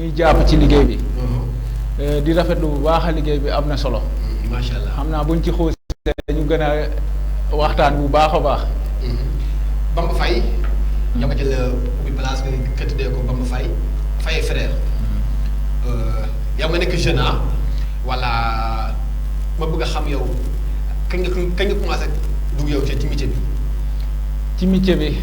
ñuy jàpp ci liggéey bi. di rafetlu bu baax liggéey bi am na solo. macha allah xam naa buñ ci xuusee ñu gën a waxtaan bu baax a baax. Bamba Faye. ñoo ko jël ubbi place bi nga tuddee ko Bamba Faye Faye frère. yow nga nekk jeune wala ma bëgg a xam yow kañ nga commencé dugg yow ci métier bi. ci métier bi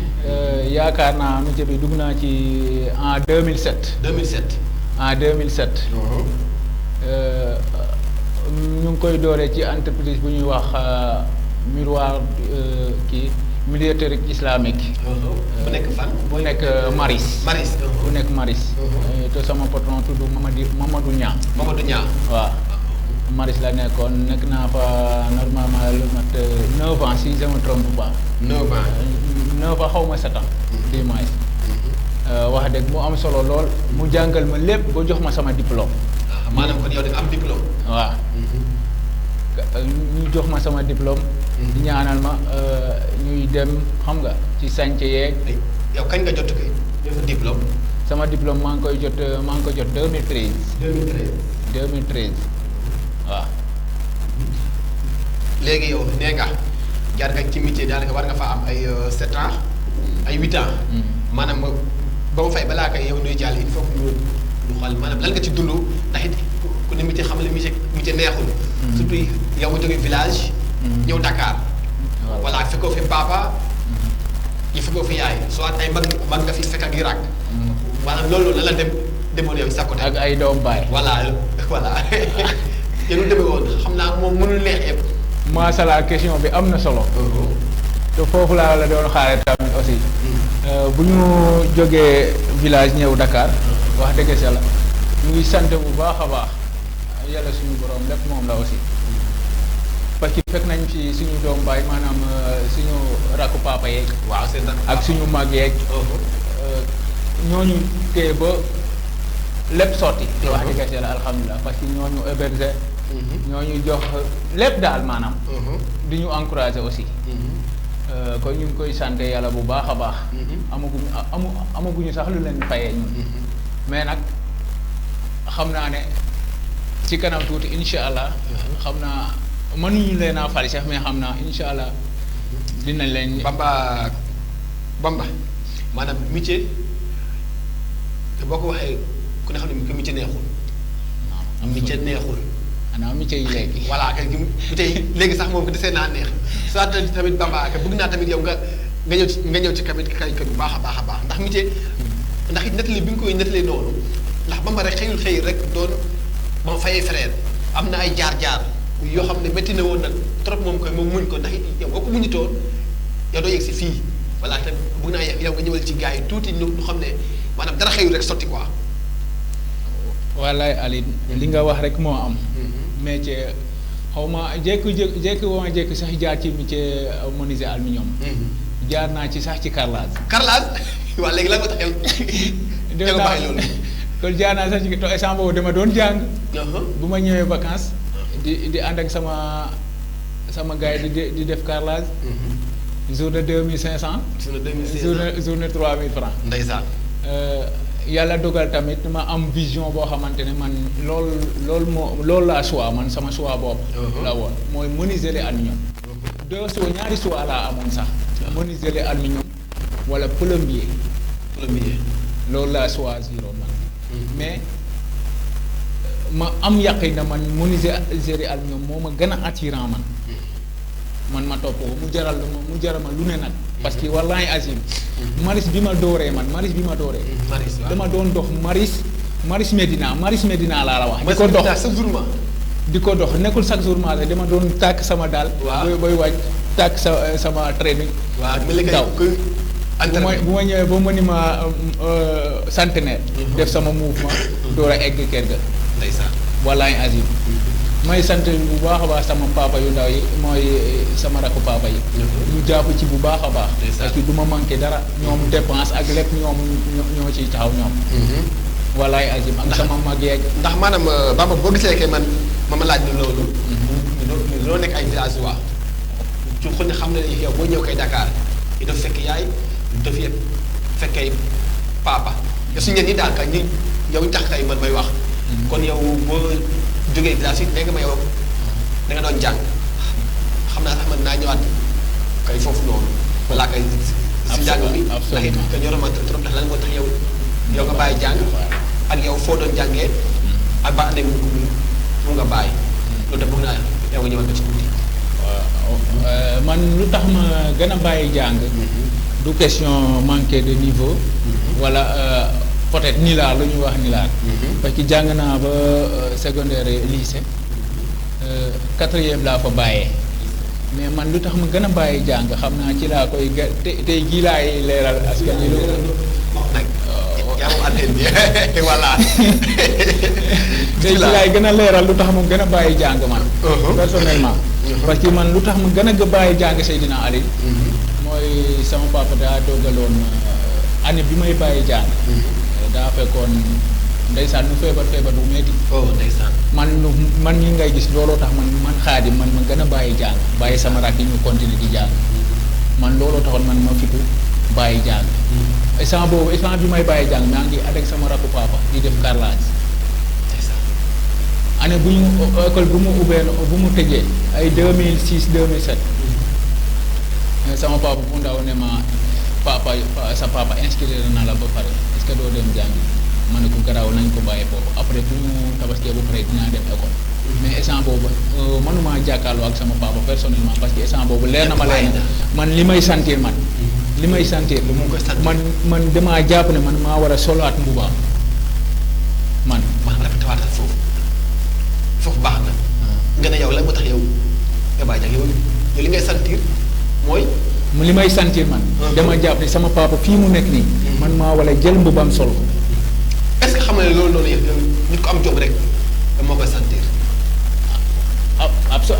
yaakaar naa métier bi dugg naa ci en 2007. 2007. en 2007. ñu ngi koy dooree ci entreprise bu ñuy wax miroir kii médiatorique islamique. bu nekk fan. bu nekk Maris. Maris. bu nekk Maris. te sama patron tudd Mamadou Niang. Mamadou Niang. waaw Maris la nekkoon nekk naa fa normalement lu mat 9 ans si je me trompe pas. 9 ans. 9 ans xaw ma 7 ans. du moins. wax dëgg mu am solo lool mu jàngal ma lépp ba jox ma sama diplôme. maanaam kon yow da nga am diplôme. waaw. ñu jox ma sama diplôme. ñaanal ma ñuy dem xam nga ci chantier yeeg. yow kañ nga jot kay diplôme. sama diplôme maa ngi koy jot 2013. 2013. 2013 waaw. léegi yow nee nga jaar nga ci métier daanaka war nga fa am ay 7 ans ay 8 ans. maanaam ba ma fay balaa kay yow nuy jàll il faut que ñu xool maanaam lan nga ci dund ndax it ku ne métier xam ne métier neexul. surtout yow nga jógee village. ñëw Dakar. voilà fekkoo fi papa. yi fekkoo fi yaay soit ay mag nga fi fekk ak yi rakk. maanaam loolu la demoon yow sa côté. ak ay doom baay. voilà yéen a demee woon xam naa moom mënul neex yëpp. maasala question bi am na solo. te foofu laa la doon xaaree tamit aussi. bu ñu jógee village ñëw Dakar. wax dëgg yàlla ñu ngi sant bu baax a baax yàlla suñu borom lépp moom la aussi. parce que fekk nañ ci suñu doom baay maanaam suñu rakku papa yeeg. waaw seen ak suñu mag yeeg. ñooñu téye ba lépp sotti. wax dëgg yàlla alhamdulilah parce que ñooñu héberger. ñooñu jox lépp daal maanaam. di ñu encourager aussi. kon ñu ngi koy sant yàlla bu baax a baax. amaguñu sax lu leen fayee ñun. mais nag xam naa ne ci kanam tuuti incha allah. xam naa mënuñu leen a fali sax mais xam naa incha allah dinañ leen. Bamba maanaam métier te boo ko waxee ku ne xam ne métier neexul. am métier neexul. xanaa métier yi léegi. voilà kay métier yi léegi sax moom ko desee naa neex soit tamit Bamba bëgg naa tamit yow nga ñëw ci tamit kay bu baax a baax ndax métier. ndax it nettali bi nga koy nettalee noonu ndax Bamba rek xëy rek doon ba ma fayee frère am na ay jaar-jaar yoo xam ne métti na woon nag trop moom muñ ko ndax it yow boo ko muñutoon yow doo yegg si fii voilà te bëgg naa yow nga ñëwal ci gars yi tuuti ñu xam ne maanaam dara xëyul rek sotti quoi. wallaay Aline li nga wax rek moo am. métier xaw ma jékki woo ma jékki sax jaar ci métier menuisier aluminium. jaar naa ci sax ci carrelage. carrelage waaw léegi lan nga tax yow. dégg naa loolu. kon jaar naa sax ci to instant boobu dama doon jàng. bu ma ñëwee vacances. di ànd ak sama gars yi di def carrelage. journée 2500. journée 3000 francs. ndeysaan. yàlla dogal tamit ma am vision boo xamante ne man loolu laa choix man sama choix boobu. la woon mooy menuisier aluminium. ñaari choix laa amoon sax. menuisier aluminium wala plombier. loolu laa choisiroon man. mais ma am yaqin na man menuisier aluminium moo ma gën a attirant man ma topp ko mu jaral ma lu ne nag. parce que wallaahi azim. maris bi ma dooree. dama doon dox maris Medina laa la wax. di ko dox di ko dox nekkul chaque jour ma dama doon tàkk sama daal. waaw booy wàcc tàkk sama training. waaw daw bu ma ñëwee ba ma ni ma centenaire. def sama mouvement. door a egg kër ga. ndeysaan wallaahi azim. may sant bu baax a baax sama papa yu ndaw yi mooy sama rakku papa yi. ñu jàpp ci bu baax a baax. parce que du ma manqué dara ñoom dépense ak lépp ñoo ciy taxaw ñoom. walaay azim ak sama mag yeeg. ndax maanaam Bamba boo gisee kay man ma laaj la loolu. loo nekk ay village waa ci xul ne xam ne yow boo ñëw kay Dakar yi daf fekk yaay daf yëpp fekkee papa yow suñu ñi daal ka ñi yow ñu tax kay man may wax. kon yow boo jógee village yi léegi ma yow da nga doon jàng xam naa sax man naa ñëwaat kay foofu noonu. balaa kay si njàng mi. ndax it que ñoo doon trop ndax lan moo tax yow nga bàyyi jàng. ak yow foo doon jàngee. ak ba année mu nga bàyyi. loolu tam bëgg naa yow nga ñëwaat ko ci tuuti. waaw man lu tax ma gën a bàyyi jàng. du question manqué de niveau. wala peut-être nilaar lu ñuy wax nilaar. parce que jàng naa ba secondaire lycée 4e laa fa bàyyee. mais man lu tax ma gën a bàyyi jàng xam naa ci laa koy tey jii laay leeral askan wi. yaa moom antenne bi voilà. tey jii laay gën a leeral lu tax ma gën a bàyyi jàng man. personnellement. parce que man lu tax ma gën a bàyyi jàng Seydina Ali. mooy sama papa daa dogaloon année bi may bàyyi jàng. daa fekkoon ndeysaan mu feebar bu metti. ndeysaan. man ñi ngay gis looloo tax man Xaadim man ma gën a bàyyi jàng bàyyi sama rakk yi ñu continuer di jàng man looloo taxoon man ma fitu bàyyi jàng. instant bi may bàyyi jàng maa ngi avec sama rakku papa di def carrelage. année bu ñu école bu mu ubbee bu mu tëjee ay 2006 2007 sama papa bu ndaw ne ma sa papa inscrire na la ba pare est-ce que doo dem jàngi ma ne ko garaaw nañ ko bàyyi foofu après bu ñu tabaskee ba pare dinaa dem école. mais instant boobu mënuma jàkkaarloo ak sama papa personnellement parce que instant boobu leer na ma leen man li may sentir man. li may sentir man damaa jàpp ne man maa war a solaat mbubaam man. maanaam rafetewaatal foofu baax na. nga ne yow lan moo tax yow nga bàyyi jàng yow li ngay sentir mooy. li may sentir man. dama jàpp ne sama papa fii mu nekk nii. man maa wala jël mbubaam sol ko. est-ce que xam nga ne loolu noonu yow nit ko am jom rek moo koy sentir.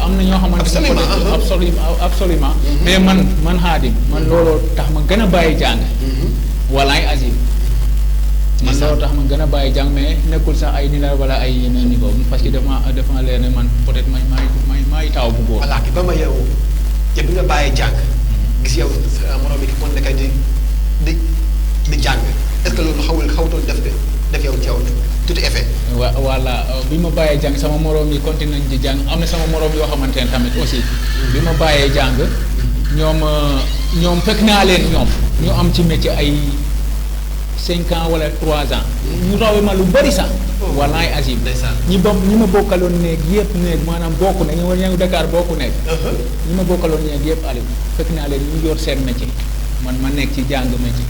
am na ñoo xamante ne absolument mais man Xaadim man looloo tax ma gën a bàyyi jàng. walaay azim. man looloo tax ma gën a bàyyi jàng mais nekkul sax ay ni la wala ay yeneen niveau parce que dafa leer ne man peut-être maay taw bu góor. voilà ba ma yow te bi nga bàyyi jàng gis yow sa morom bi kon nekk di jàng est-ce que loolu xawutoon def yow ci yow tuuti effet. voilà bi ma bàyyee jàng sama morom yi continué nañ di jàng am na sama morom yoo xamante ne tamit aussi bi ma bàyyee jàng ñoom fekk naa leen ñu am ci métier ay 5 ans wala 3 ans. ñu rawee ma lu bari sax. walaay azim. ñi ma bokkaloon néeg yëpp maanaam bokku ne ñu ngi Dakar bokku nekk. ñi ma bokkaloon néeg yëpp Aliou fekk naa leen ñu yor seen métier man ma nekk ci jàng métier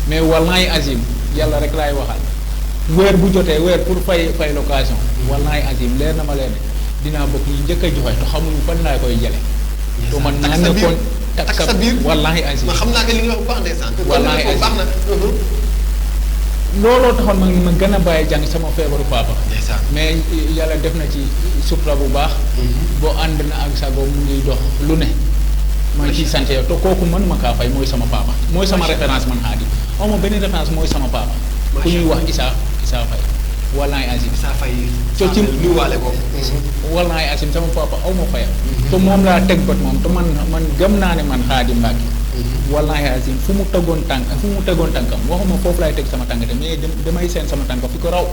mais walaay azim yàlla rek laay waxal. weer bu jotee weer pour fay location. wallaay azim leer na ma leen dinaa bokk yi njëkk a joxe te xamuñu fan laa koy jële to man naa nekkoon tak sa biir wallaay azim ma xam naa que li nga wax bu baax ndeysaan. wallaay azim baax na. looloo taxoon ma gën a bàyyi jàng sama feebaru papa. ndeysaan mais yàlla def na ci sutura bu baax. boo ànd na ak sago mu ngi dox lu ne. maa ngi ciy sant yow te kooku man ma kaa fay mooy sama papa. mooy sama référence man Xaadim aw ma benn référence mooy sama papa. ku ñuy wax Issa Faye wallaay azim. Issa Faye. te ci lu waale ko. wallaay azim sama papa aw ma fayam. te moom laa teg bët moom te man gëm naa ne man Xaadim Mbàkke. wallaay azim fu mu tegoon tànkam waxuma foofu laay teg sama tànk de mais damay seen sama tànk fi ko raw.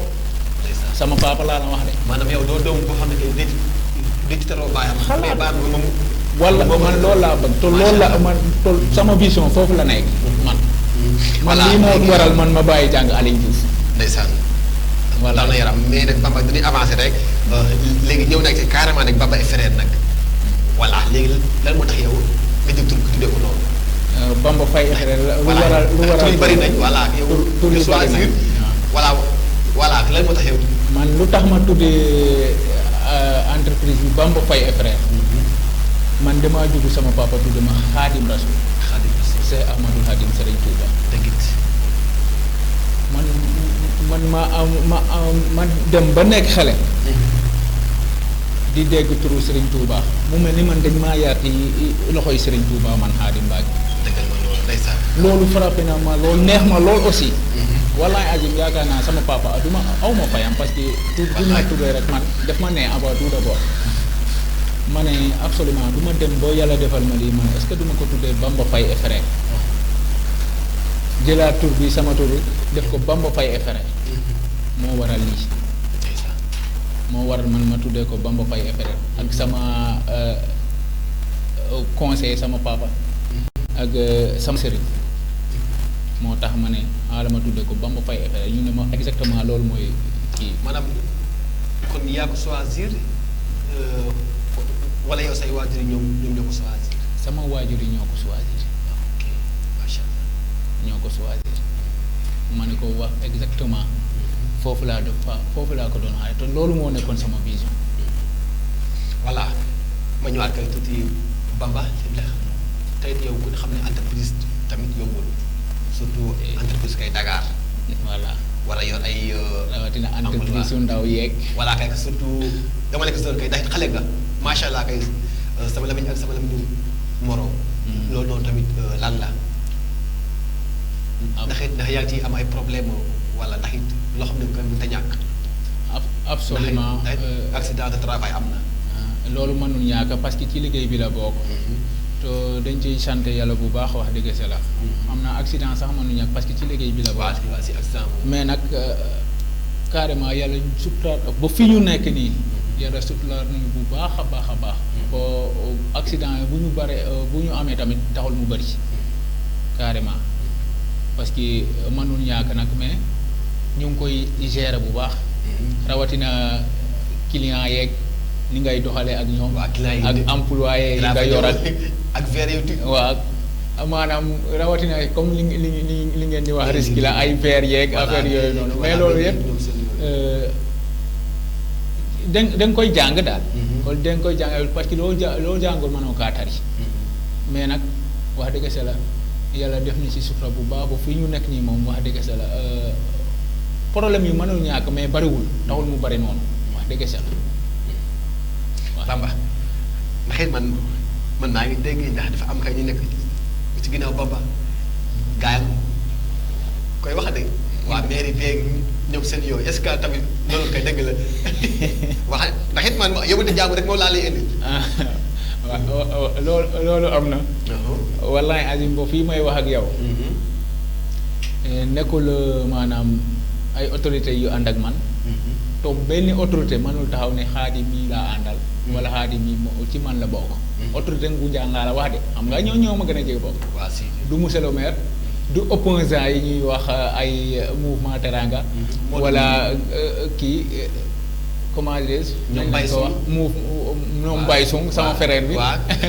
sama papa laa la wax de. maanaam yow doo doom boo xam ne que di taroo baayam. xalaat mais baayam moom. wala man loolu laa bëgg te loolu la man te sama vision foofu la nekk man. man lii moo waral man ma bàyyi jàng Aliou Diouf. ndeysaan. voilà daw na yaram mais nag Bamba dañuy avancé rek léegi ñëw nag ci carrément nag Bamba et frère nag voilà léegi lan moo tax yow nga jël tur tuddee ko noonu. Bamba Faye frère lu waral tur yu bëri nañ voilà yow. tur yu bëri nañ voilà lan moo tax yow. man lu tax ma tuddee entreprise bi Bamba Faye frère. man damaa judd sama papa tudd ma Xaadim Rasul. Xaadim Rasul c'est Ahmadul Xaadim Serigne Touba. dëgg man ma dem ba nekk xale. di dégg turu Serigne Touba mu mel ni man dañ maa yaar ci loxoy Serigne Touba man Xaadim Mbàkke. dëggal ma loolu ndeysaan. loolu frappé na ma loolu neex ma lool aussi. wallaay azim yaakaar naa sama papa aw ma fayam parce que. tur bi ma tuddee rek man daf ma ne avant tout d'abord. ma ne absolument du ma dem boo yàlla defal ma lii man est-ce que du ma ko tuddee Bamba Faye et frère jëlaat tur bi sama tur def ko Bamba Faye et frère moo waral lii ndeysaan. moo waral man ma tuddee ko Bamba Faye FRR ak sama conseiller sama papa ak sama sëriñ moo tax ma ne la ma tuddee ko Bamba Faye FRR ñu ne ma exactement loolu mooy kii. maanaam kon yaa ko choisir wala yow say waajur yi ñoom ñoo ko choisir. sama waajur yi ñoo ko choisir. ok macha allah. ñoo ko choisir ma ne ko wax exactement foofu laa ko doon xaare te loolu moo nekkoon sama vision. voilà ma ñëwaat kay tuuti Bamba li la xam tey yow ku xam ne entreprise tamit yombul surtout entreprise kay Dakar. voilà wala yor ay. rawatina entreprise yu ndaw yeeg. voilà kay surtout dama nekk zone kay ndax xale nga macha allah kay sama lamiñ ak sama lamiñu moroom. loolu noonu tamit lan la. ndax yaa ngi ciy am ay problème wala ndax it loo xam ne ko mënta ñàkk. absolument ndax accident de travail am na. loolu mënul ñàkk parce que ci liggéey bi la bokk. te dañ ciy sant yàlla bu baax wax dëgg si la. am na accident sax mënul ñàkk parce que ci liggéey bi la bokk. waaw si accident mais nag carrément yàlla suturaat ba fi ñu nekk nii. yàlla suturaat nañu bu baax a baax a baax. ba accident bu ñu bare bu ñu amee tamit taxul mu bëri. carrément parce que mënul ñàkk nag mais ñu ngi koy gérer bu baax. rawatina client yeeg ni ngay doxalee ak ñoom. ak employé yi nga yor ak verre yu waaw maanaam rawatina comme li ngeen di wax risque la ay verre yeeg affaire yooyu noonu mais loolu yëpp da nga koy jàng daal. kon da nga koy jàng parce que loo jàngul mënoo kaa tari. mais nag wax dëgg sa la yàlla def na ci sutura bu baax ba fii ñu nekk nii moom wax dëgg sa la problème yi mënul ñàkk mais bariwul taxul mu bari noonu wax dëgg sa la. Bamba ndax it man maa ngi dégg ndax dafa am kay ñu nekk ci ginnaaw Bamba gaa yi koy wax de waa mairie beeg ñoom seen yooyu est-ce que tamit loolu kay dëgg la wax ndax it man yóbbante jàmm rek moom laa lay indi. waaw loolu am na. wallaay Azim bo fii may wax ak yow. nekkul maanaam ay autorités yu ànd ak man. to benn autorité mënul taxaw ne Xaadim mii laa àndal. wala Xaadim mii ci man la bokk. autorité Ngoundiane laa la wax de xam nga ñoo ma gën a jege bokk. waaw si du monsieur le maire du opposant yi ñuy wax ay mouvement Teranga. wala kii comment dirais-je. ñoom Baye Sow ñoom Baye Sow sama frère bi.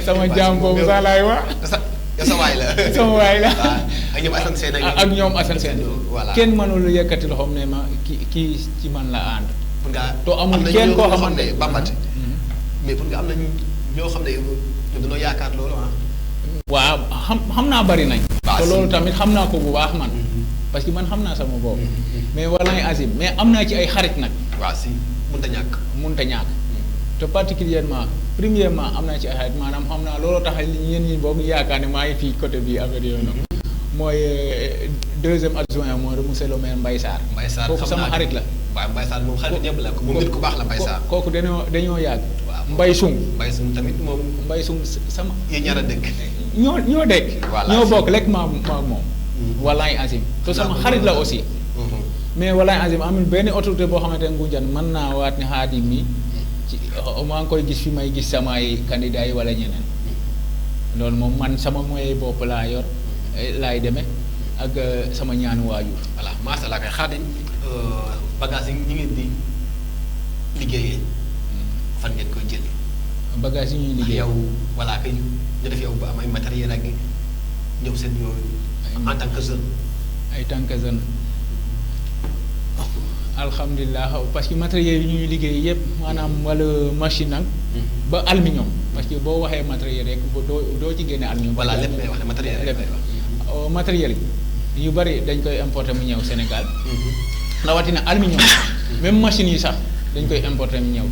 sama Baye jaam boobu sax laay wax. sa waay la. sama waay la. ak ñoom Assane Sène ak ñoom Assane Sène. voilà kenn mënul yëkkati loxoom ne ma kii ci man la ànd. pour nga to amul kenn koo xamante ne Bambate. mais pour nga am na ñoo xam ne ñoom dañoo yaakaar loolu ah. waaw xam naa bari nañ. waaw te loolu tamit xam naa ko bu baax man. parce que man xam naa sama bopp. mais walaay Azim mais am naa ci ay xarit nag. waaw si mënut a ñàkk. mënut a ñàkk. te particulièrement premièrement am naa ci ay xarit maanaam xam naa looloo tax ñenn ñi boobu yaakaar ne maa ngi fii côté bii affaire yooyu noonu. mooy deuxième adjoint mooy monsieur le maire Mbaye Sarr. Mbaye Sarr kooku sama xarit la. waaw Mbaye Sarr moom xarit ñëpp la moom nit ku baax la Mbaye Sarr. kooku dañoo yàgg. waaw Mbaye Sung. Mbaye Sung tamit moom. Mbaye Sung sama. yéen ñaar a dëkk. ñoo dëkk. voilà ñoo bokk lekk maa moom. walaay Azim. te sama xarit la aussi. mais walaay Azim amul benn autorité boo xamante ne Ngoundiane mën naa waat ne Xaadim mi ci maa ngi koy gis fi may gis samay candidat yi wala ñeneen. loolu moom man sama moyen bopp laa yor laay demee ak sama ñaanu waajur. voilà macha allah kay Xaadim bagage yi ñu ngeen di liggéeyee fan ngeen koy jëlee. bagage yi ñuy liggéey yow voilà kay ñu def yow ba am ay matériel ak ñoom seen yooyu en tant que jeune. ay tant que jeune alhamdulilah parce que matériel yi ñuy liggéey yëpp maanaam wala machine nag. ba aluminium parce que boo waxee matériel rek doo ci génne aluminium. voilà lépp lay wax ne matériel lépp matériel yi yu bari dañ koy importer mu ñëw Sénégal. rawatina aluminium. même machines yi sax dañ koy importer mu ñëw.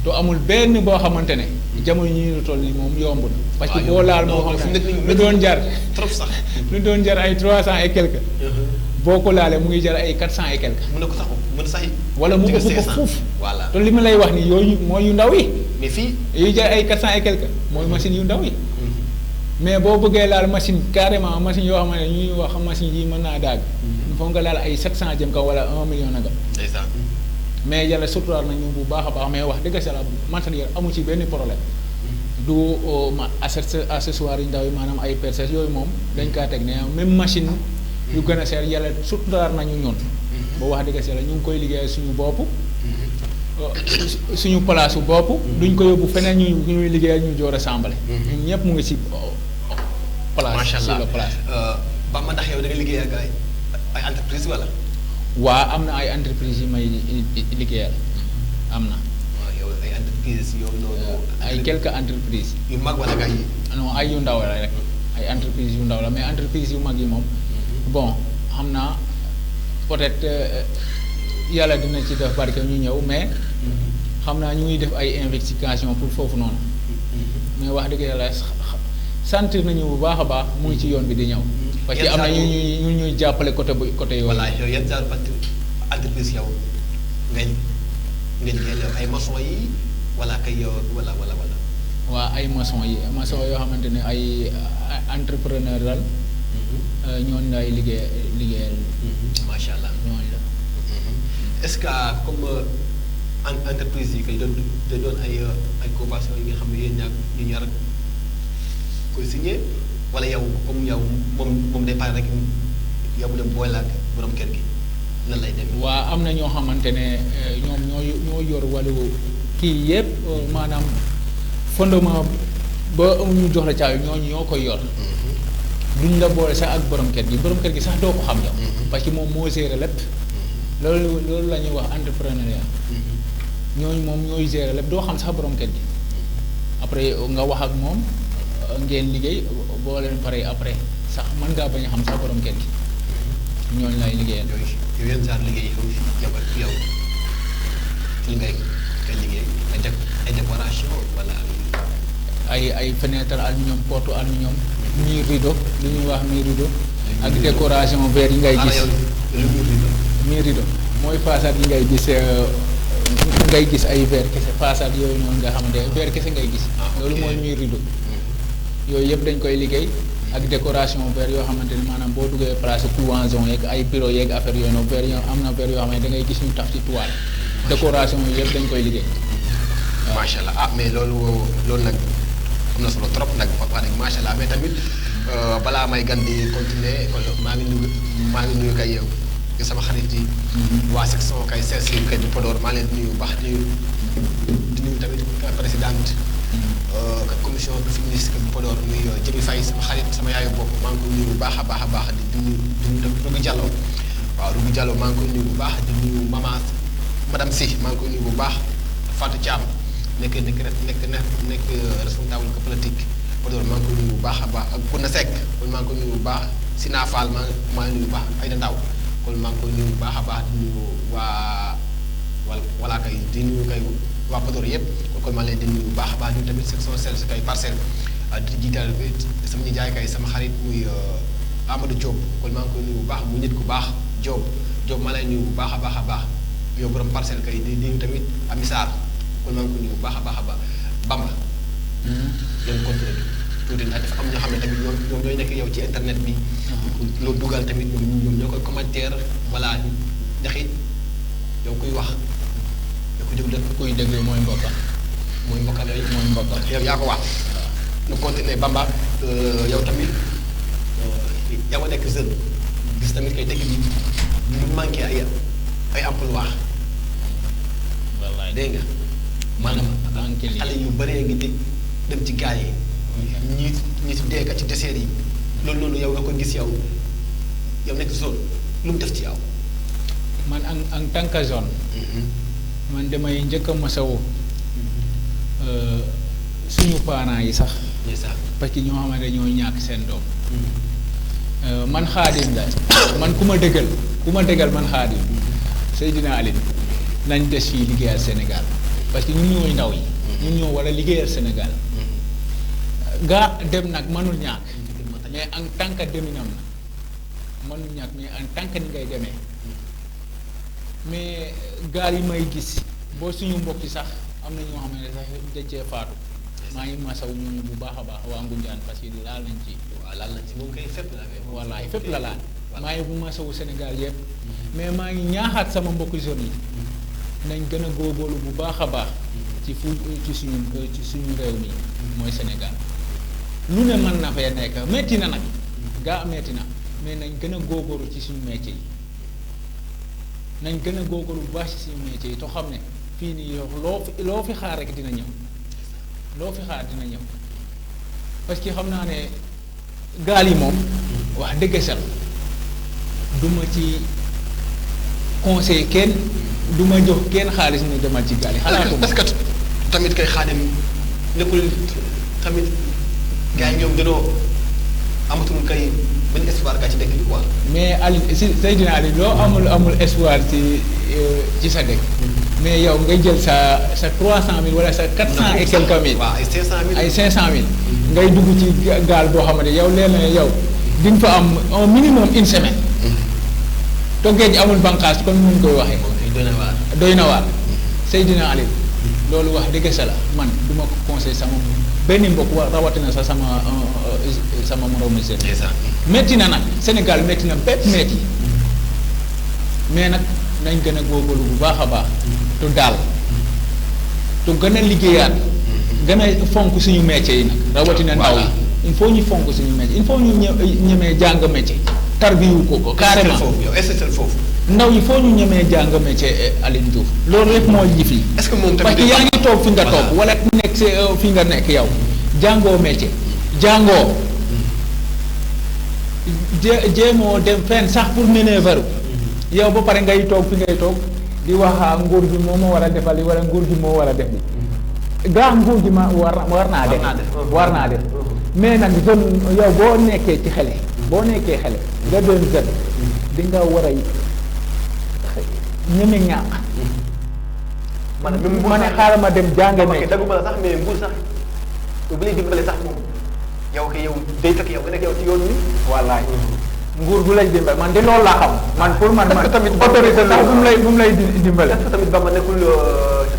te amul benn boo xamante ne. jamono ñi ñu toll nii moom yomb na. parce que boo laal moo xam ne lu doon jar. trop sax lu doon jar ay 300 et quelque. boo ko laalee mu ngi jar ay 400 et quelque. mën na ko sax mën sax. wala mu ëpp ko fuuf. voilà te li ma lay wax nii yooyu mooy yu ndaw yi. mais fii. yu jar ay 400 et quelque mooy machine yu ndaw yi. mais boo bëggee laal machine carrément machine yoo xam ne ñuy wax machine yi mën naa daag. il faut nga laal ay 700 jëm kaw wala 1 million nagam. ndeysaan. mais yàlla suturaal nañu bu baax a baax mais wax dëgg la matériel amu ci benn problème du accessoire yu ndaw yi maanaam ay percées yooyu moom dañ kaa teg ne même machine yu gën a seer yàlla suturaal nañu ñun ba wax dëgg la ñu ngi koy liggéeyal suñu bopp suñu place bopp duñ ko yóbbu feneen ñu ñuy liggéeyal ñu joor assemblée ñun ñëpp mu ngi ci place macha sur la place ba ma ndax yow da nga liggéey ak ay entreprise wala. waa am na ay entreprise yi may liggéeyal am na waaw yow ay entreprise yow noonu. ay quelques entreprises yu mag wala gars yi. non ay yu ndaw la rek ay entreprise yu ndaw la mais entreprise yu mag yi moom bon xam naa peut-être yàlla dina ci def barke ñu ñëw mais xam naa ñu ngi def ay investigation pour foofu noonu mais wax dëgg yàlla sentir nañu bu baax a baax mu ngi ci yoon bi di ñëw parce que am na ñu ñuy jàppale côté yooyu. voilà yow yan genre entreprise yow ngay liggéeyal ay maçon yi wala kay yow wala. waa ay maçon yoo xamante ne ay entrepreneur dal ñooñu lay liggéeyal. macha allah ñooñu la. est-ce que comme entreprise yi kay doon ay convention yi nga xam ne yéen ñu ñaar koy signé wala yow comme yow moom day pare rek yow mu dem boole ak borom kër gi nan lay demee. waa am na ñoo xamante ne ñoom ñoo yor wàllu kii yëpp maanaam fondement ba ñu jox la caabi ñooñu ñoo koy yor. duñ la boole sax ak borom kër gi sax doo ko xam yow. parce que moom moo gérer lépp. loolu la ñuy wax entrepreneuriat. ñooñu moom ñooy gérer lépp doo xam sax borom kër gi. après nga wax ak moom ngeen liggéey boo leen paree après sax mën ngaa bañ a xam sax borom kër gi ñooñu lay liggéeyal. yow yan genre liggéey yow li ngay liggéey ay décoration wala. ay fenêtre aluminium porte aluminium. mur rideau li ñuy wax mur rideau. ak décoration verre yi ngay gis. mur rideau mooy façade yi ngay gis ay verre kese façade yooyu noonu nga xamante ne verre kese ngay gis. loolu mooy mur rideau. yooyu yëpp dañ koy liggéey. ak décoration verre yoo xamante ne maanaam boo duggee place cloison yeeg ay bureau yeeg affaire yooyu noonu verre am na verre yoo xam ne da ngay gis ñu taf ci toile. décoration yooyu yëpp dañ koy liggéey. macha allah mais loolu nag am na solo trop nag wax dëgg macha allah mais tamit balaa may gan di continuer maa ngi nuyu kay yow sama xarit yi. waa section kay CSU kay du Podor maa leen di nuyu bu baax di nuyu tamit présidente commission féministe bu Podor muy Jëmi Faye sama xarit sama yaayu bopp maa ngi koy nuyu bu baax a baax di nuyu Rugi Diallo waaw Rugi Diallo maa ngi koy nuyu bu baax di nuyu maman madame Sy maa ngi koy nuyu bu baax Fatou Thiam. nekk responsable politique Podor maa ngi ko nuyu bu baax a baax ak Kouna Seck kon maa ngi ko nuyu bu baax Sina Fall maa ngi nuyu bu baax Aïda Ndaw kon maa ngi ko nuyu bu baax a baax di nuyu waa kay di nuyu kay waa Podor yëpp kon maa leen di nuyu bu baax a baax ñun tamit section CELS kay parcelle di jiital sama nijaay kay sama xarit muy Amadou Diop kon maa ngi koy nuyu bu baax mu nit ku baax Diop maa lay nuyu bu baax a baax yow borom parcelle kay di nuyu tamit Amisar kon maa ngi ko nuyu bu baax a baax Bamba. leen continué tuuti ndax dafa am ñoo xam ne tamit ñoom ñooy nekk yow ci internet bi. loolu dugal tamit ñoom ñoo koy commentaire voilà ndax it yow kuy wax yow kuy déglu mooy mbokka. mooy mbokkam yooyu. mooy mbokka yow yaa ko wax. ñu continué Bamba yow tamit yaa ngi nekk jeune gis tamit kay dëkk bi ñu manqué ay emploi. wallaay dégg nga. maanaam xale yu bëree ngi dem ci gaal yi ñi ci deekat ci désert yi loolu noonu yow nga ko gis yow nekk zone lu mu def ci yow. man en tant que zone. man damay njëkk a masawu suñu parents yi sax. parce que ñoo xamante ñoo ñàkk seen doom. man Xaadim la man ku ma dëggal man Xaadim Seydina Aline nañ des fii liggéeyal Sénégal. parce que ñun ñooy ndaw yi. ñun ñoo war a liggéeyal Sénégal. gaa dem nag mënul ñàkk. mais en tant que deminam na mënul ñàkk mais en tant que ni ngay demee. mais gaal yi may gis boo suñu mbokk yi sax am na ñoo xam ne sax dañ cee faatu. maa ngi masawu ñu bu baax a baax waa Ngunjaan parce que laal nañ ci. waaw laal nañ ci moom kay fépp la. wallaay fépp la laal. maa ngi bu masawu Sénégal yëpp. mais maa ngi ñaaxaat sama mbokku zone yi. nañ gën a góorgóorlu bu baax a baax ci suñu réew mi mooy Sénégal lu ne mën na fee nekk metti na nag gaa metti na mais nañ gën a góorgóorlu ci suñu métier yi nañ gën a góorgóorlu bu baax ci suñu métier yi te xam ne fii nii loo fi xaar rek dina ñëw loo fi xaar dina ñëw parce que xam naa ne gaal yi moom wax dëgg sal du ma ci conseil kenn du ma jox kenn xaalis ne demal ci gaal yi xalaatu parce que tamit kay Xaadim nekkul tamit gars yi ñoom dañoo amatul kay benn espoir gaa ci dëkk bi quoi. mais Ali Seydina Ali loo amul espoir ci sa dëkk mais yow ngay jël sa 300 000 wala sa 400 et quelques mille. waaw ay 500 000 ay 500 000 ngay dugg ci gaal boo xamante yow leen na yow di nga fa am un minimum une semaine. te géej amul bànqaas comme ni ñu koy waxee. doy na waar doy na waar. Seydina Ali loolu wax dëgg sa la man du ma ko conseil sama benn mbokk rawatina sa sama moromu seen. métti na nag Sénégal métti na bépp métti mais nag nañ gën a góorgóorlu bu baax a baax. tu daal tu gën a liggéeyaat. gën a fonk suñu métier yi nag. rawatina ndaw yi il faut ñu fonk suñu métier il faut ñu ñemee jàng métier. tarbiyu ko carrément foofu. ndaw yi foo ñu ñemee jàng métier Aline Diouf loolu rek moo ji fii. est-ce que moom tamit parce que yaa ngi toog fi nga toog wala nekk fi nga nekk yow jàngoo métier jàngoo jéemoo dem fenn sax pour manœuvre yow ba pare ngay toog fi ngay toog di wax nguur gi moo ma war a defal wala nguur gi moo war a def bi gaa nguur gi ma war naa def mais nag jeune yow boo nekkee ci xele nga doon jeune di nga war a ñeme ñàkk. ma ne xaaral ma dem jànge métier. daguma la sax mais nguur sax bu lay dimbale sax moom yow day fekk yow nga nekk yow ci yoon wi. wallaay nguur bu lay dimbale man de loolu laa xam. man pour man tamit autorité sax bu mu lay dimbale. est-ce que tamit ba ma nekkul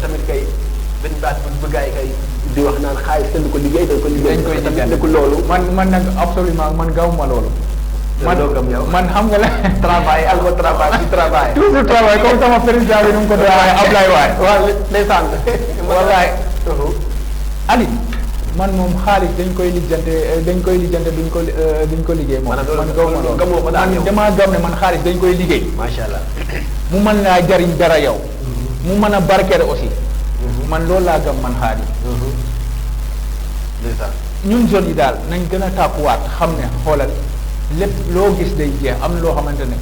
tamit kay benn baat bu gars yi kay di wax naan xaalis kenn du ko liggéey dañ ko liggéey. dañ koy liggéey tamit nekkul loolu. man nag absolument man gawuma loolu. man xam nga la. travail algo travail ci travail. toujours travail comme sama président bi nu mu ko doon waaye Ablaye waay. waaw ndeysaan. wallaay. Ali man moom xaalis dañ koy lijjante duñ ko liggéey moom. man gawuma loolu man damaa gëm ne man xaalis dañ koy liggéey. macha allah. mu mën laa jariñ dara yow. mu mën a barkeel aussi. man loolu laa gëm man xaalis. ndeysaan. ñun jeunes yi daal nañ gën a tàppuwaat xam ne xoolal. lépp loo gis day jeex am na loo xamante ne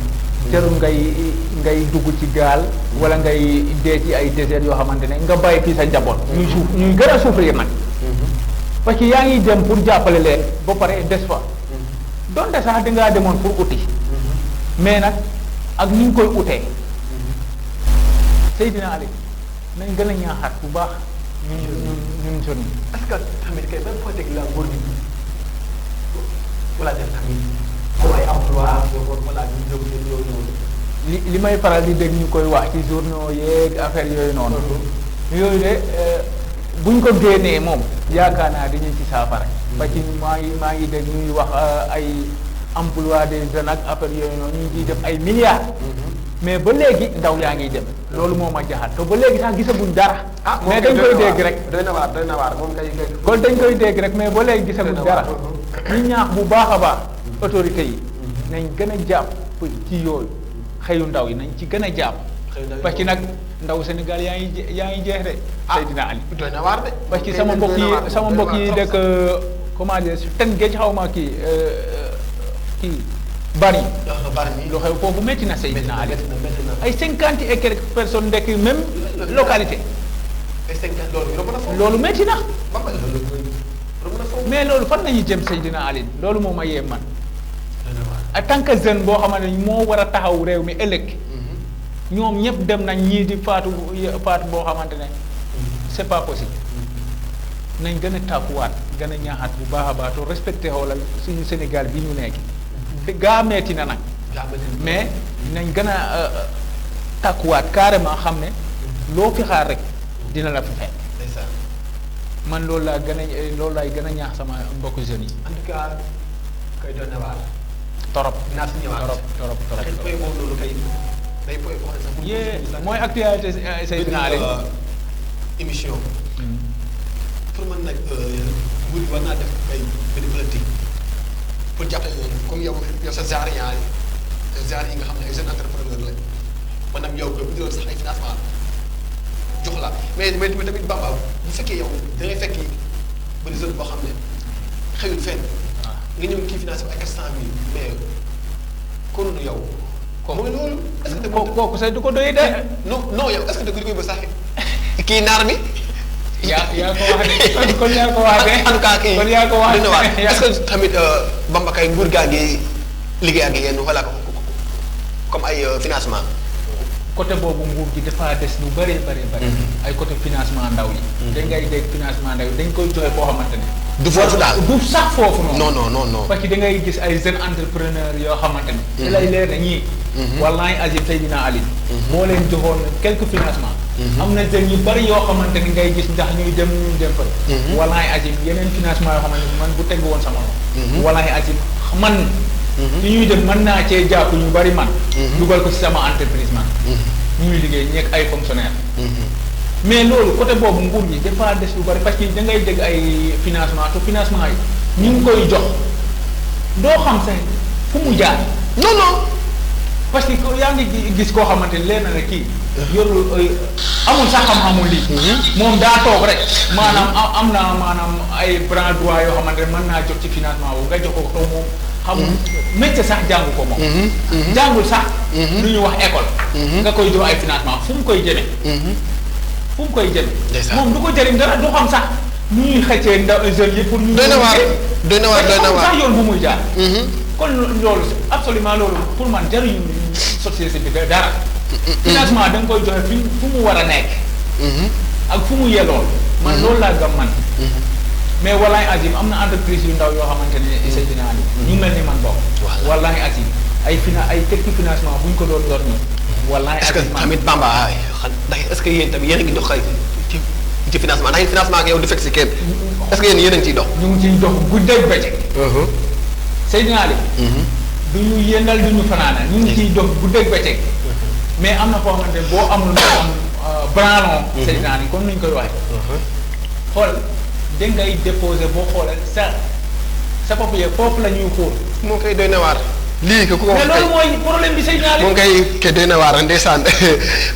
jarul ngay dugg ci gaal wala ngay dee ci ay désert yoo xamante ne nga bàyyi fii sa njaboot. ñuy gën a souffrir nag. parce que yaa ngi dem pour jàppale leen ba pare des fa. donte sax dangaa demoon pour uti. mais nag ak ni ñu koy utee. Seydina Ali nañ gën a ñaaxaat bu baax ñun jeunes yi. est-ce que tamit kay même foo teg la nguur gi wala def tamit. comme ay emploi wala li may faral di dégg ñu koy wax ci journaux yeeg affaire yooyu noonu. yooyu de buñ ko génnee moom yaakaar naa dañuy ci saafara. parce que maa ngi dégg ñuy wax ay emploi des jeunes ak affaire yooyu noonu ñu ciy def ay milliards. mais ba léegi ndaw yaa ngi dem. loolu moo ma jaxal te ba léegi sax gisaguñ dara. mais dañ koy dégg rek. doy na waar moom kay. kon dañ koy dégg rek mais ba léegi gisaguñ dara. ñu ñaax bu baax a baax. autorités yi nañ gën a jàpp ci yooyu xëyu ndaw yi nañ ci gën a jàpp. parce que nag ndaw Sénégal yaa ngi jeex de. Seydina Ali doy na waar de. parce que sama mbokk yi dëkk comment dire ten géej xaw ma kii bari. lu xew foofu métti na Seydina Ali ay 50 et quelques personnes ndekk même localité. ay 50 loolu métti na. mais loolu fan nañu jëm Seydina Ali loolu moo ma yee man. en tant que jeune boo xamante ne moo war a taxaw réew mi ëllëg. ñoom ñëpp dem nañ ñii di faatu boo xamante ne c'est pas possible. nañ gën a tàkkuwaat gën a ñaaxaat bu baax a baax to respecté xoolal suñu Sénégal bi ñu nekk. gaa metti na nag. mais nañ gën a tàkkuwaat carrément xam ne loo fi xaar rek dina la fi fekk. man loolu laay gën a ñaax sama mbokku jeunes yi. en tout cas kay doon na waar. torop dinaa si ñëwaat torop. xëy na moom loolu kay day point boo xam ne sax bu yee mooy actualité Seydina Ali. émission. pour man nag nguur gi war naa def ay benn politique pour jàppale leen comme yow sa genre yi nga xam ne ay jeunes entrepreneur la maanaam yow nga indiloon sax ay financement jox la mais tamit Bamba bu fekkee yow da ngay fekki benn jeune boo xam ne xëyul fenn. nga ñëw kii financé ay 400 000 mais kon yow. mooy loolu est-ce que. kooku sax du ko doy de. non yow est-ce que dëgg ko ba sax kii naar bi. yaa ko wax de kon yaa ko wax de. en tout cas kii kon yaa ko wax de est-ce que tamit Bamba kay nguur gaa ngi liggéey ak yéen wala comme ay financement. côté boobu nguur gi dafa des lu bëree bëri. ay côté financement ndaw yi. dañ ngay dégg financement ndaw yi dañ koy joxe foo xamante ne. du foofu daal du sax foofu noonu. non. parce que da ngay gis ay jeunes entrepreneurs yoo xamante ne. da lay leer na ñii. wallaahi Azim Seydina Ali. boo leen joxoon quelques financements. am na jeunes yu bëri yoo xamante ni ngay gis ndax ñuy dem fa. wallaahi Azim yeneen financement yoo xamante ni man bu tegu woon sama loxo. wallaahi Azim man. ci ñuy dem mën naa cee jàpp ñu bari man. dugal ko ci sama entreprise man. ñuy liggéey ñeeg ay fonctionnaires. mais loolu côté boobu nguur gi dafa des lu bari parce que da ngay dégg ay financement te financement yi ñu ngi koy jox doo xam sax fu mu jaar. non. parce que yaa ngi gis koo xamante ne leer na ne kii. yorul amul sax xam-xamul lii. moom daa toog rek. maanaam am na maanaam ay bras droit yoo xamante ne mën naa jot ci financement boobu nga jox ko taw moom. xamul métier sax jàngu ko moom. jàngul sax. lu ñuy wax école. nga koy jox ay financement fu mu koy jëmee. fu mu koy jëmee. moom du ko jëriñ dara du xam sax nu ñuy xëccee ndaw jeunes yi pour. ñu doy na waar sax yoon bu muy jaar. kon loolu absolument loolu pour man jëriñu société bi dara. financement da nga koy joxe fi fu mu war a nekk. ak fu mu yellool. man loolu laa gëm man. mais wallahi azim am na entreprise yu ndaw yoo xamante ne Seydina Ali ñu mel ni man bokk. wallahi azim ay quelques financement bu ñu ko doon ñu. wallahi est-ce que tamit Bamba ndax est-ce que yéen tamit yéen a ngi dox ci financement ndax yéen financement ak yow du fekk si kenn est-ce que yéen a ngi ciy dox. ñu ngi ciy dox guddeeg bëccëg. Seydina Ali. du ñu yéendal du ñu fanaanal ñu ngi ciy dox guddeeg bëccëg. mais am na foo xamante ne boo amul am branlon. Seydina Ali comme ni ñu koy waxee. xool. da ngay déposé boo xoolee sa papier foofu la ñuy xool. moo koy doy na waar. lii ko ku ko wax mais loolu mooy problème bi Seydina Ali. moom kay doy na waar ndeysaan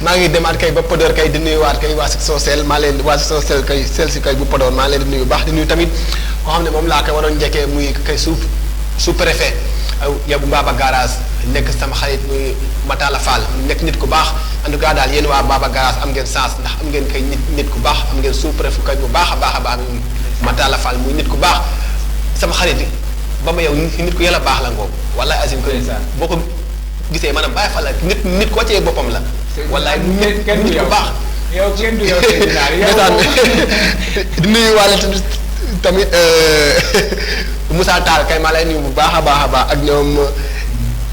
maa ngi demaat kay ba Podor kay di nuyuwaat kay waa Socel maa leen waa Socel kay sel si kay bu Podor maa leen di nuyu baax di nuyu tamit koo xam ne moom laa koy waroon njëkkee muy kay sous préfet yow bu Mbaba Garage nekk sama xarit muy Matala Fall nekk nit ku baax en tout cas daal yéen waa Mbaba Garage am ngeen chance ndax am ngeen kay nit ku baax am ngeen sous préfet kay bu baax a baax Matala Fall muy nit ku baax sama xarit yi ba ma yow nit ku yàlla baax la ngoogu wallaay azim ko boo ko gisee maanaam bàyyi fa la nit ko wàccee boppam la. wallaay nit ku baax. yow kenn du yow di nuyu waale tamit Moussa Tall kay maa lay nuyu bu baax a baax ak ñoom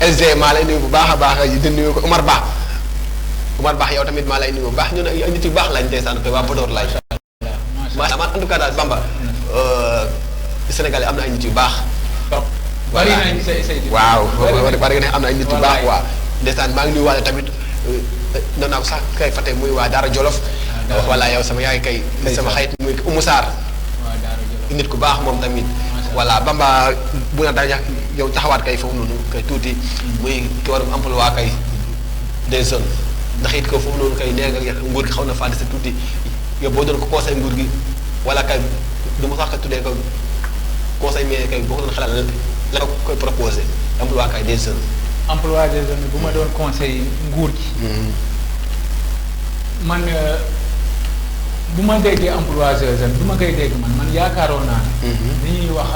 SG maa lay nuyu bu baax a baax di nuyu ko Omar Ba yow tamit maa lay nuyu bu baax ñun ay nit yu baax lañ ndeysaan koy waa Podor laay. macha allah en tout cas daal Bamba Sénégal yi am na ay nit yu baax. bari nañ say waaw bari na am na ay nit yu baax waaw. ndeysaan maa ngi nuyuwaale tamit noonu naa ko sax kay fàtte muy waa Daara Jolof. voilà yow sama yaay kay. sama xarit muy Oumou Sarr. nit ku baax moom tamit. voilà Bamba bu na daal yow taxawaat kay foofu noonu kay tuuti. muy ki war a emploi kay des jeunes ndax it ko foofu noonu kay nee nga nguur gi xaw na faa dese tuuti yow boo doon ko conseil nguur gi wala kay du ma sax ka tuddee ko conseil mais kay boo ko doon xalaat la nga koy proposé emploi kay des jeunes. emploi des jeunes bu ma doon conseil nguur gi. man bu ma déggee emploi des jeunes bu ma koy dégg man yaakaaroon naa ne. li ñuy wax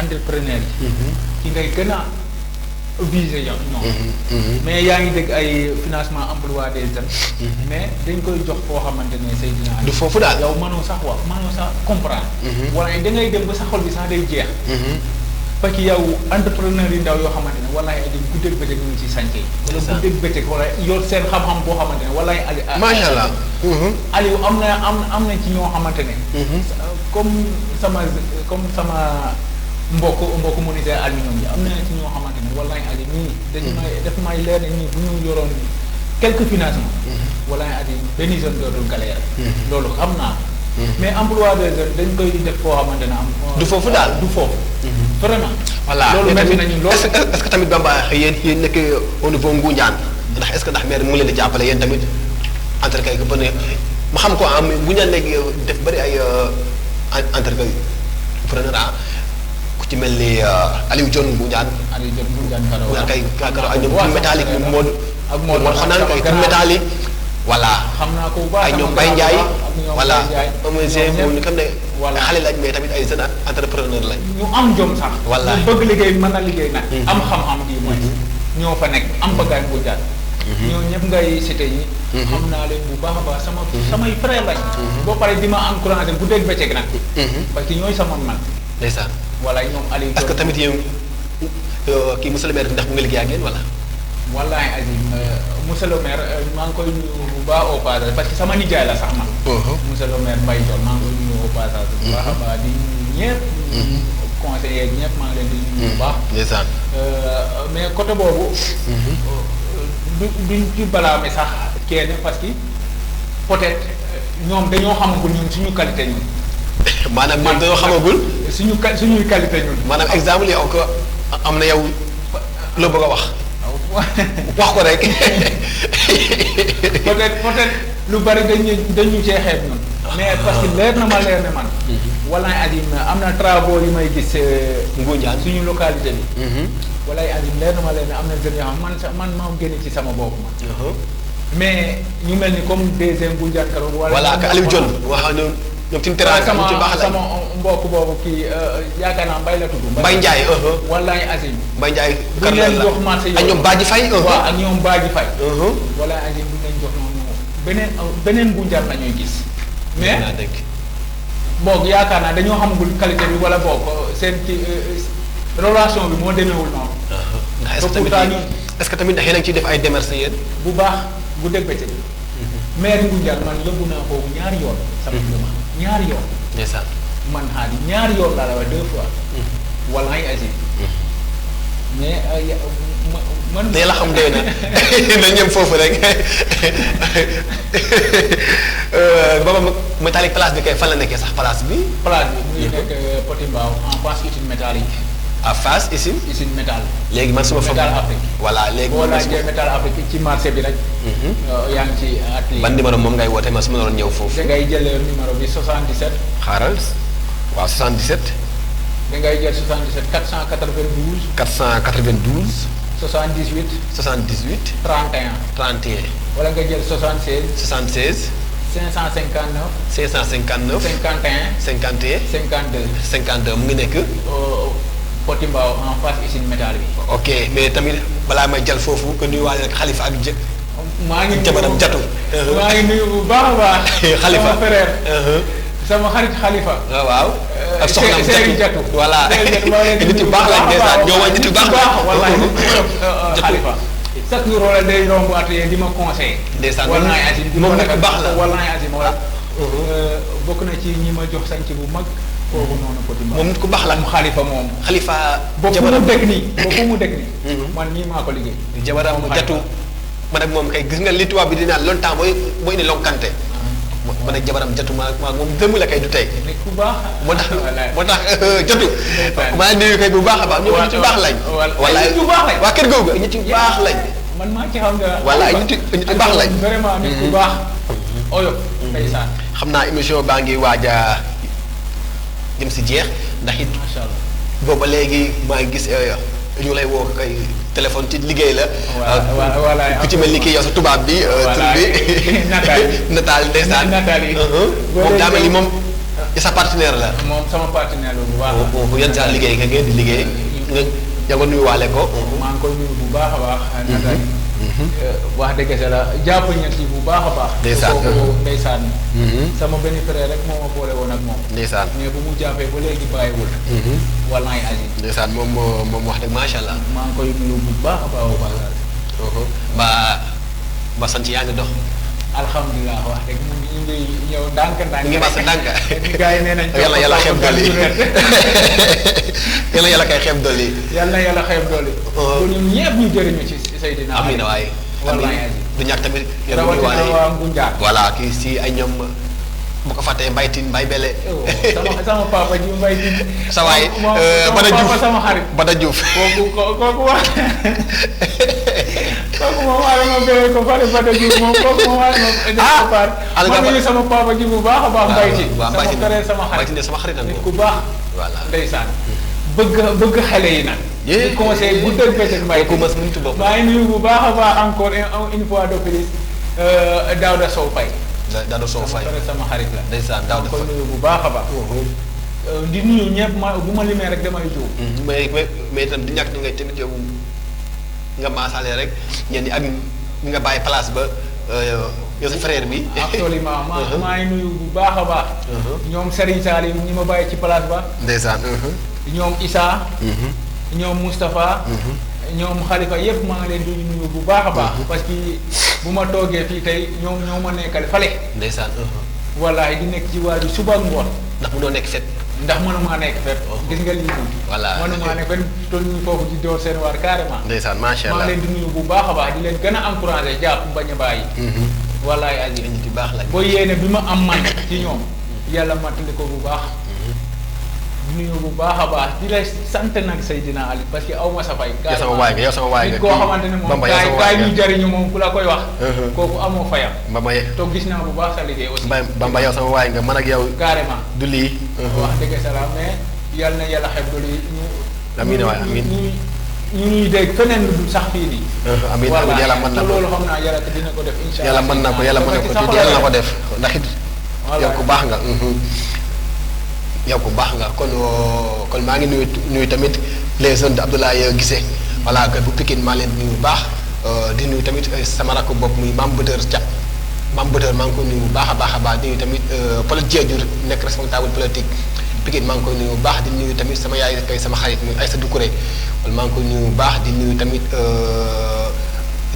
entrepreneur yi. ki ngay gën a visé yow ñoom. mais yaa ngi dégg ay financement emploi des jeunes. mais dañ koy jox foo xamante ne Seydina. du foofu daal yow mënoo sax wax mënoo sax comprendre. wala da ngay dem ba sa xol bi sax day jeex. parce que yow entrepreneur yu ndaw yoo xamante ne walaay ay dañ guddeeg bëccëg ñu ngi ci sànq yi. wala guddeeg bëccëg wala yor seen xam-xam boo xamante ne walaay. macha allah. Aliou am na ci ñoo xamante ne. comme sama mbokk menuisier aluminium yi am na ci ñoo xamante ne wallaay aji ñii dañu may def may leer ne ñii bu ñu yoroon quelques financements wallaay aji benn jeune dootul galère loolu xam naa mais emploi des jeunes dañ koy def foo xamante ne am du foofu daal du foofu vraiment voilà loolu metti nañu loolu est-ce que tamit Bamba yéen nekk au niveau Ngoundiane ndax est-ce que ndax maire mu ngi leen di jàppale yéen tamit entre quelque peu ne ma xam ko am Ngoundiane léegi def bëri ay entre preneur ku ci mel ni Aliou Dione Ngoundiane Aliou Dione Ngoundiane Karo kay Karo ak ñoom métallique ñu Modou ak Modou xanaa kay tur métallique voilà xam naa ko bu baax ay ñoom Mbaye Ndiaye voilà ñoom ñu xam ne xale lañ mais tamit ay jeunes entrepreneur lañ ñu am jom sax Wallaahi. ñu bëgg liggéey mën a liggéey nag am xam-xam gi mooy ñoo fa nekk am bagaay Ngoundiane ñoo ñëpp ngay cité yi xam naa leen bu baax a baax samay frère lañ boo pare di ma encouragé bu dégg bëccëg nag parce que ñooy sama man ndeysaan wala ñoom Aliou est-ce que tamit yéen kii monsieur le maire ndax mu ngi liggéey ak yéen wala wallaay Azim monsieur le maire maa ngi koy nuyu bu baax au passage parce que sama nijaay la sax man monsieur le maire Mbaye Dione maa ngi koy nuyu au passage bu baax a baax di nuyu ñëpp conseillers ñëpp maa ngi leen di nuyu bu baax ndeysaan mais côté boobu duñ ci balaame sax kenn parce que peut-être ñoom dañoo xamagul ñun suñu qualité ñun maanaam ñoom dañoo xamagul suñuy qualité ñun maanaam exemple yow ko am na yow loo bëgg a wax wax ko rek peut-être lu bari dañu cee xeeb ñun mais parce que leer na ma leer ne man walaay Adim am na travaux yi may gis Ngoundiane suñu localité bi walaay Adim leer na ma leer ne am na jeunes yoo xam man maa génne ci sama bopp man mais ñu mel ni comme deuxième Ngoundiane Karo voilà ak Aliou Dione wax ñoom tim terrain sama ci baax la sama mbokk boobu kii yaakaar naa Mbaye la tudd Mbaye Ndiaye walaay Adim Mbaye Ndiaye bu ñu leen jox marché ak ñoom Badji Faye waaw ak ñoom Badji Faye walaay Adim bu ñu leen jox noonu beneen Ngoundiane la ñuy gis mais naa dégg boog yaakaar naa dañoo xamagul qualité bi wala boog seen ci relation bi moo demeewul noonu. est-ce que tamit ndax yéen a ngi ciy def ay démarches yéen. bu baax bu dégg bëccëg. maire Ngoundiane man yóbbu naa foofu ñaari yoon. sama demande ñaari yoon. ndeysaan man xaadi ñaari yoon laa la wax 2 fois. walaay Aziz. mais man. ne la xam doy na na ñëm foofu rek booba métallique place bi kay fan la nekkee sax place bi. place bi mu ngi nekk Petit Mbao en face usine métallique. à face usine. usine métal. léegi man suma métal Afrique. voilà léegi boo laajtee métal Afrique ci marché bi rek. yaa ngi ci atelier. ban numéro moom ngay woote ma su ma doon ñëw foofu. da ngay jël numéro bi 77. xaaral waaw 77. da ngay jël 77 492. 492. 78. 78. 31. 31. wala nga jël 76. 76. 559. 559. 51. 51. 52. 52 mu ngi nekk. Petit Mbao en face usine métal bi. ok mais tamit balaa may jël foofu que nuyuwaale rek xalifa ak maa ngi nuyu jabaram jatu. maa ngi nuyu bu baax a baax. xalifa sama frère. sama xarit xalifa. waaw. ak soxnaam Seeri Jatu. voilà nit yu baax lañ dèjà ñoo waa nit yu baax la. wallaay xalifa. chaque jour wala day romb atelier di ma conseillé. ndeysaan wallaay Aziz moom nit ku baax la wallaay Aziz wala. bokk na ci ñi ma jox sanc bu mag. foofu noonu Petit Mbao moom nit ku baax la mu xalifa moom. xalifa jabaram boobu mu dëkk nii boobu mu dëkk nii. man nii maa ko liggéey. jabaram jatu man ak moom kay gis nga li tubaab bi di naan longtemps mooy indi lonkante. man ak jabaram jatu maa moom dëmm la kay du tey. nit ku baax. moo tax jatu. maa ngi nuyu kay bu baax a baax ñoom nit yu baax lañ. wallaay nit yu baax lañ. waa kër googu nit yu baax lañ. man maa ci xam nga. wallaay nit yu baax lañ. vraiment nit ku baax. oyof. ndeysaan. xam naa émission baa ngi waaj a jëm si jeex ndax it. macha allah. booba léegi maa ngi gis ñu lay woo kay téléphone ci liggéey la. voilà ku ci mel ni kii yow sa tubaab bi. tur bi nataal ndeysaan. nataal yi. moom daa mel ni moom sa partenaire la. moom sama partenaire la bu baax. yan saa liggéey nga ngeen di liggéey. nga nuyuwaale ko. maa ngi koy nuyu bu baax a baax. nataal wax dëgg la jàpp ña ci bu baax a baax. ndeysaan ndeysaan. sama benn frère rek moo ma boole woon ak moom. ndeysaan mais bu mu jàppee ba léegi bàyyiwul. wallaay Aziz. ndeysaan moom wax dëgg macha allah. maa ngi koy nuyu bu baax a baax a baax. ba sant yaa ngi dox. alhamdulilah wax dëgg mu ngi ñëw ndànk-ndànk. mu ngi mas ndànk. gars yi nee nañ. yàlla xeeb dolli yàlla kay xeeb dolli. yàlla xeeb dolli. bu ñun ñëpp ñu jëriñu ci Seydina. amiin waay. wallaay du ñàkk tamit. rawatina waa Ngunjaan. voilà kii si ay ñoom bu ko fàttee Mbaytin Mbay Bele. sama papa ji Mbaytin. sa waay Bada Diouf sama xarit. Bada Diouf. kooku wax kooku moom Adama Bele ko fari Bada Diouf moom kooku moom Adama man sama papa ji bu baax a baax Mbaytin. sama frère sama xarit Mbaytin sama xarit nit ku baax. voilà ndeysaan. bëgg xale yi nag. di conseil bu dëgg bëccëg Mbaytin. maa ngi nuyu bu baax a baax encore une fois de plus Daouda Sow Faye. Daouda Sow Faye sama xarit la. ndeysaan Daouda ko nuyu bu baax a baax. di nuyu ñëpp bu ma limee rek damay jóg. mais itam di ñàkk ni ngay tamit yow nga maasaale rek ñenn ñi ak ñi nga bàyyi place ba yow sa frère bi. absolument maa ngi nuyu bu baax a baax. ñoom Serigne Salim ñi ma bàyyi ci place ba. ndeysaan. ñoom Issa. ñoom Moustapha. ñoom Khalifa yëpp maa ngi leen di nuyu bu baax a baax. parce que bu ma toogee fii tey ñoo ma nekkal fale. ndeysaan. wallaahi di nekk ci waa ji suba ak ngoon. ndax mu doon nekk fet. ndax mënumaa nekk fépp. gis nga lii tuuti. voilà mënumaa nekk fenn toll ñu foofu di door seen waar carrément. ndeysaan macha allah maa leen di nuyu bu baax a baax di leen gën a encouragé jàpp bañ a bàyyi. wallaahi aji nit yu baax lañ. boo yéene bi ma am man ci ñoom yàlla matali ko bu baax. di nuyu bu baax a baax di la sant nag Seydina Ali parce que aw ma sa fay. yow sama waay nga yow sama waay nga nit koo xamante ne moom kaay ñu jariñu moom ku la koy wax. kooku amoo fayam. Bamba to gis naa bu baax sa liggéey aussi. Bamba yow sama waay nga man ak yow. carrément du lii. wax dëgg salaam mais yal na yàlla xeb doole ñu. amiin waay amiin ñu ñuy dégg feneen lu dul sax fii nii. amiin amiin yàlla mën na ko loolu xam naa yàlla dina ko def incha allah. yàlla mën na ko yàlla mën na ko tuuti yàlla na ko def ndax it. yow ku baax nga. yow ku baax nga kon maa ngi nuyu tamit les jeunes de Abdoulaye Guissé voilà bu Pikine maa leen nuyu bu baax di nuyu tamit sama rakk bopp muy Mame Beuteur Thiat Mame Beuteur maa ngi koy nuyu bu baax a baax di nuyu tamit Paul Diedhiou nekk responsable politique Pikine maa ngi koy nuyu bu baax di nuyu tamit sama yaay kay sama xarit muy Aïssa Doucouré wala maa ngi koy nuyu bu baax di nuyu tamit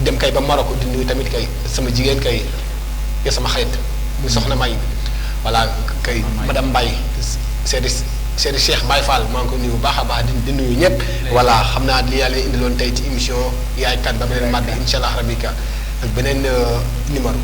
dem kay ba Maroc di nuyu tamit kay sama jigéen kay yow sama xarit muy Soxna May voilà kay madame Mbaye seedi Cheikh Baye Fall maa ngi ko nuyu bu baax a baax di nuyu ñëpp. voilà xam naa li yàlla indiloon tey ci émission yaay kan ba beneen mardi incha allah rabika ak beneen numéro.